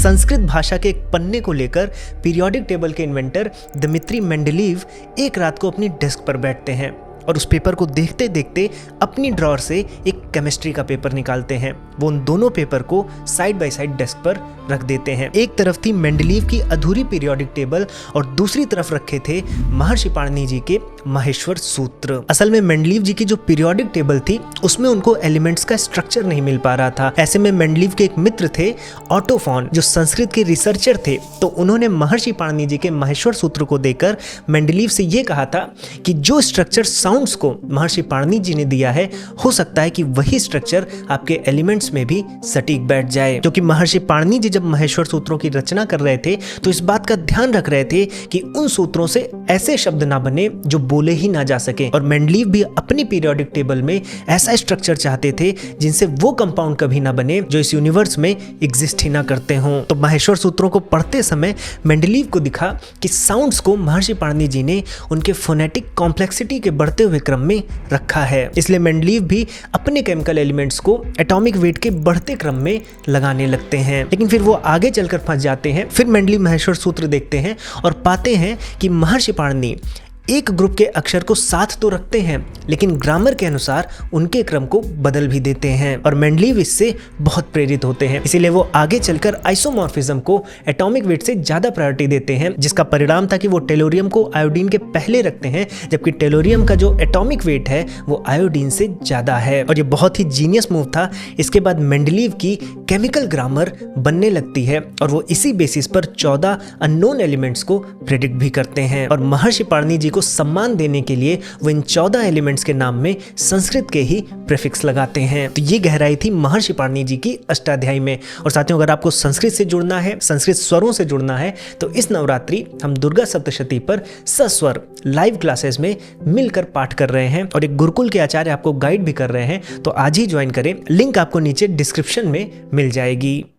संस्कृत भाषा के एक पन्ने को लेकर पीरियोडिक टेबल के इन्वेंटर दिमित्री मेंडलीव एक रात को अपनी डेस्क पर बैठते हैं और उस पेपर को देखते देखते अपनी ड्रॉअर से एक केमिस्ट्री का पेपर निकालते हैं। वो उन दोनों पेपर को साइड बाय साइड डेस्क पर रख देते हैं। एक तरफ थी मेंडलीव की अधूरी पीरियोडिक टेबल और दूसरी तरफ रखे थे महर्षि पाणिनि जी के माहेश्वर सूत्र। असल में मेंडलीव जी की जो पीरियोडिक टेबल थी उसमें उनको एलिमेंट्स का स्ट्रक्चर नहीं मिल पा रहा था। ऐसे में मेंडलीव के एक मित्र थे ऑटो फॉन, जो संस्कृत के रिसर्चर थे, तो उन्होंने महर्षि पाणिनि जी के माहेश्वर सूत्र को देकर मेंडलीव से ये कहा था कि जो स्ट्रक्चर साउंड्स को महर्षि पाणिनि जी ने दिया है, हो सकता है कि वही स्ट्रक्चर आपके एलिमेंट्स में भी सटीक बैठ जाए। क्योंकि महर्षि पाणिनि जी जब माहेश्वर सूत्रों की रचना कर रहे थे तो इस बात का ध्यान रख रहे थे कि उन सूत्रों से ऐसे शब्द ना बने जो बोले ही ना जा सके। और मेंडलीव भी अपनी पीरियोडिक टेबल में ऐसा स्ट्रक्चर चाहते थे जिनसे वो कंपाउंड कभी ना बने जो इस यूनिवर्स में एग्जिस्ट ही ना करते हों। तो माहेश्वर सूत्रों को पढ़ते समय मेंडलीव को दिखा कि साउंड्स को महर्षि पाणिनि जी ने उनके फोनेटिक कॉम्प्लेक्सिटी के बढ़ते हुए क्रम में रखा है। इसलिए मेंडलीव भी अपने केमिकल एलिमेंट्स को एटॉमिक वेट के बढ़ते क्रम में लगाने लगते हैं, लेकिन फिर वो आगे चलकर फंस जाते हैं। फिर मेंडलीव माहेश्वर सूत्र देखते हैं और पाते हैं कि महर्षि पाणिनि एक ग्रुप के अक्षर को साथ तो रखते हैं लेकिन ग्रामर के अनुसार उनके क्रम को बदल भी देते हैं। और मेंडलीव इससे बहुत प्रेरित होते हैं, इसीलिए वो आगे चलकर आइसोमॉर्फिज्म को एटॉमिक वेट से ज्यादा प्रायोरिटी देते हैं, जिसका परिणाम था कि वो टेलोरियम को आयोडीन के पहले रखते हैं, जबकि टेलोरियम का जो एटॉमिक वेट है वो आयोडीन से ज्यादा है। और ये बहुत ही जीनियस मूव था। इसके बाद मेंडलीव की केमिकल ग्रामर बनने लगती है और वो इसी बेसिस पर 14 अननोन एलिमेंट्स को प्रेडिक्ट भी करते हैं। और महर्षि पाणिनि जी को सम्मान देने के लिए वो इन 14 एलिमेंट्स के नाम में संस्कृत के ही प्रीफिक्स लगाते हैं। तो ये गहराई थी महर्षि पाणिनि जी की अष्टाध्यायी में। और साथियों, अगर आपको संस्कृत से जुड़ना है, संस्कृत स्वरों से जुड़ना है, तो इस नवरात्रि हम दुर्गा सप्तशती पर सस्वर लाइव क्लासेस में मिलकर पाठ कर रहे हैं और एक गुरुकुल के आचार्य आपको गाइड भी कर रहे हैं। तो आज ही ज्वाइन करें, लिंक आपको नीचे डिस्क्रिप्शन में मिल जाएगी।